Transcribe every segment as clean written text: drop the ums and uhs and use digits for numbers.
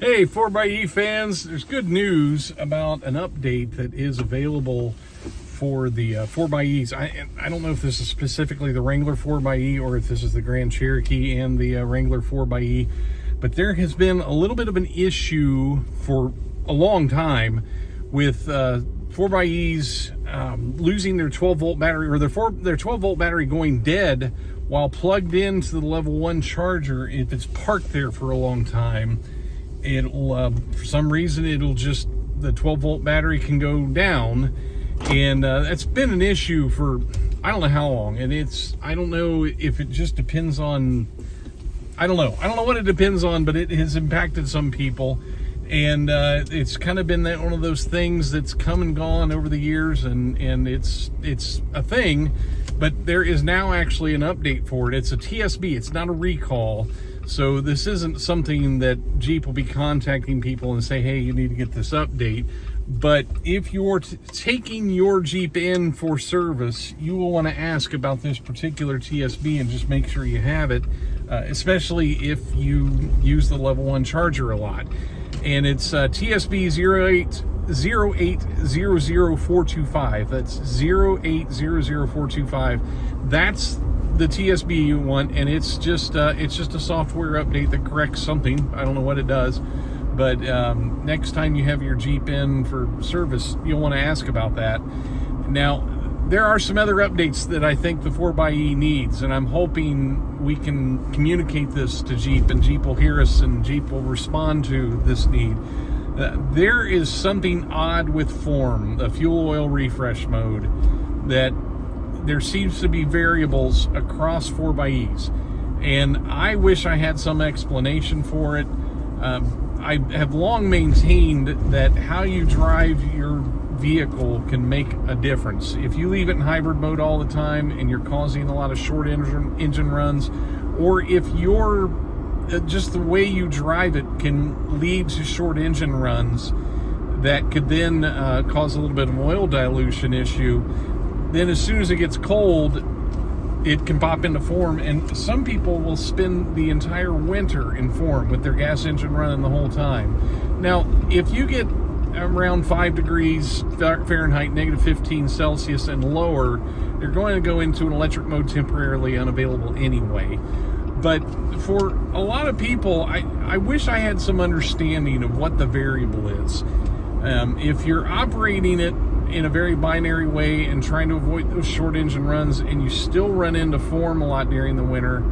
Hey, 4xe fans, there's good news about an update that is available for the 4xe's. I don't know if this is specifically the Wrangler 4xe or if this is the Grand Cherokee and the Wrangler 4xe, but there has been a little bit of an issue for a long time with 4xe's losing their 12-volt battery, or their 12-volt battery going dead while plugged into the level 1 charger if it's parked there for a long time. It'll for some reason the 12-volt battery can go down, and that's been an issue for I don't know how long. And I don't know if it just depends on, I don't know what it depends on, but it has impacted some people, and it's kind of been one of those things that's come and gone over the years, and it's a thing. But there is now actually an update for it. It's a TSB, it's not a recall. So this isn't something that Jeep will be contacting people and say, hey, you need to get this update. But if you're taking your Jeep in for service, you will want to ask about this particular TSB and just make sure you have it, especially if you use the level 1 charger a lot. And it's TSB 0800425. That's 0800425. That's the TSB you want, and it's just a software update that corrects something. I don't know what it does, but next time you have your Jeep in for service, you'll want to ask about that. Now, there are some other updates that I think the 4xe needs, and I'm hoping we can communicate this to Jeep, and Jeep will hear us, and Jeep will respond to this need. There is something odd with Form, the fuel oil refresh mode, that there seems to be variables across 4xe's, and I wish I had some explanation for it. I have long maintained that how you drive your vehicle can make a difference. If you leave it in hybrid mode all the time and you're causing a lot of short engine runs, or if you're just the way you drive it can lead to short engine runs that could then cause a little bit of oil dilution issue, then as soon as it gets cold, it can pop into Form, and some people will spend the entire winter in Form with their gas engine running the whole time. Now, if you get around 5 degrees Fahrenheit, negative 15 Celsius and lower, you're going to go into an electric mode temporarily unavailable anyway. But for a lot of people, I wish I had some understanding of what the variable is. If you're operating it in a very binary way and trying to avoid those short engine runs, and you still run into Form a lot during the winter,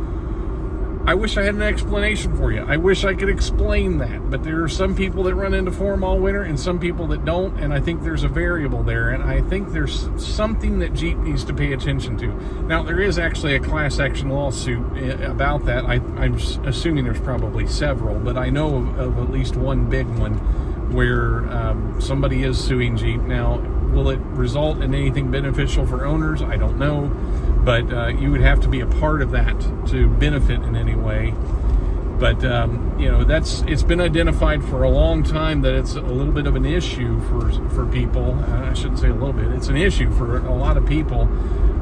I wish I had an explanation for you. I wish I could explain that, but there are some people that run into Form all winter and some people that don't, and I think there's a variable there, and I think there's something that Jeep needs to pay attention to. Now, there is actually a class action lawsuit about that. I'm assuming there's probably several, but I know of at least one big one where somebody is suing Jeep. Now, will it result in anything beneficial for owners? I don't know, but you would have to be a part of that to benefit in any way. But it's been identified for a long time that it's a little bit of an issue for people. I shouldn't say a little bit. It's an issue for a lot of people,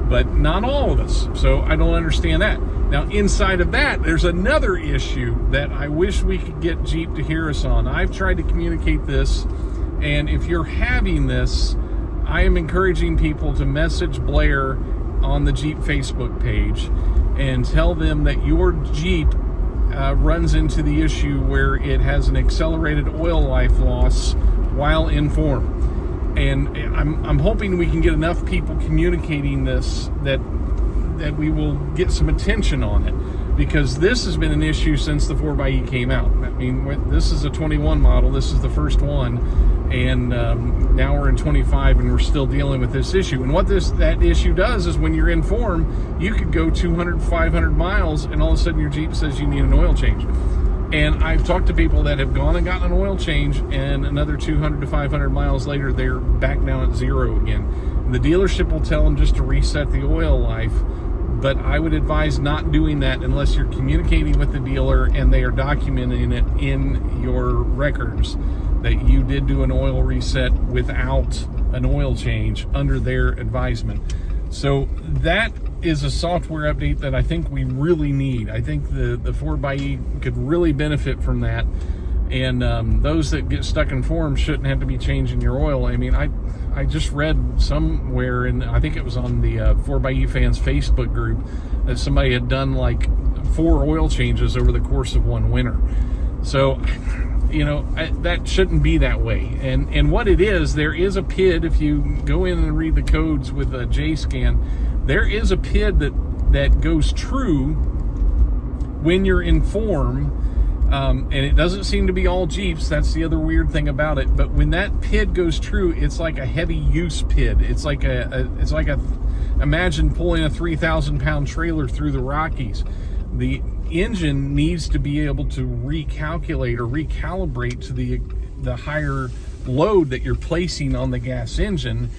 but not all of us. So I don't understand that. Now, inside of that, there's another issue that I wish we could get Jeep to hear us on. I've tried to communicate this, and if you're having this, I am encouraging people to message Blair on the Jeep Facebook page and tell them that your Jeep runs into the issue where it has an accelerated oil life loss while in Form. And I'm hoping we can get enough people communicating this that we will get some attention on it, because this has been an issue since the 4xe came out. I mean, this is a 21 model, this is the first one, and now we're in 25 and we're still dealing with this issue. And what that issue does is when you're in Form, you could go 200, 500 miles and all of a sudden your Jeep says you need an oil change. And I've talked to people that have gone and gotten an oil change, and another 200 to 500 miles later, they're back down at zero again. The dealership will tell them just to reset the oil life, but I would advise not doing that unless you're communicating with the dealer and they are documenting it in your records that you did do an oil reset without an oil change under their advisement. So that is a software update that I think we really need. I think the 4xe could really benefit from that. And those that get stuck in form shouldn't have to be changing your oil. I mean, I just read somewhere, and I think it was on the 4xE Fans Facebook group, that somebody had done like 4 oil changes over the course of one winter. So, you know, that shouldn't be that way. And what it is, there is a PID. If you go in and read the codes with a JScan, there is a PID that goes true when you're in form. And it doesn't seem to be all Jeeps. That's the other weird thing about it. But when that PID goes true, it's like a heavy use PID. It's like imagine pulling a 3,000 pound trailer through the Rockies. The engine needs to be able to recalculate or recalibrate to the higher load that you're placing on the gas engine,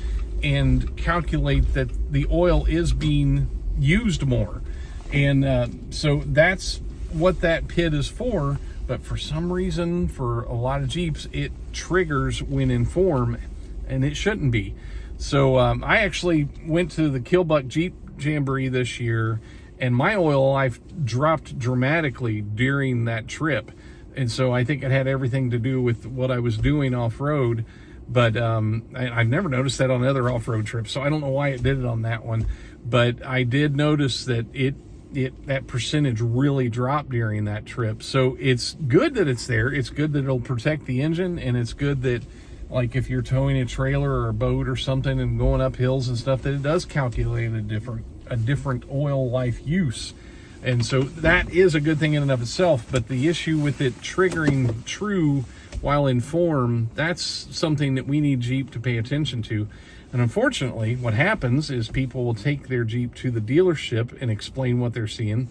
and calculate that the oil is being used more. And so that's what that PID is for. But for some reason, for a lot of Jeeps, it triggers when in form, and it shouldn't be. So I actually went to the Killbuck Jeep Jamboree this year, and my oil life dropped dramatically during that trip. And so I think it had everything to do with what I was doing off-road. But I've never noticed that on other off-road trips, so I don't know why it did it on that one. But I did notice that that percentage really dropped during that trip. So it's good that it's there. It's good that it'll protect the engine, and it's good that, like, if you're towing a trailer or a boat or something and going up hills and stuff, that it does calculate a different oil life use. And so that is a good thing in and of itself. But the issue with it triggering true while in form, that's something that we need Jeep to pay attention to. And unfortunately, what happens is people will take their Jeep to the dealership and explain what they're seeing.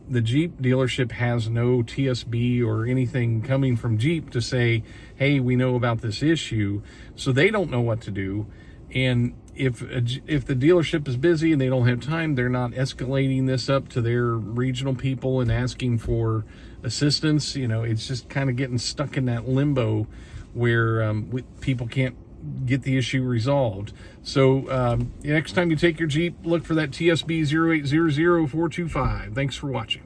The Jeep dealership has no TSB or anything coming from Jeep to say, hey, we know about this issue. So they don't know what to do. And if the dealership is busy and they don't have time, they're not escalating this up to their regional people and asking for assistance. You know, it's just kind of getting stuck in that limbo where people can't get the issue resolved. So next time you take your Jeep, look for that TSB 0800425. Thanks for watching.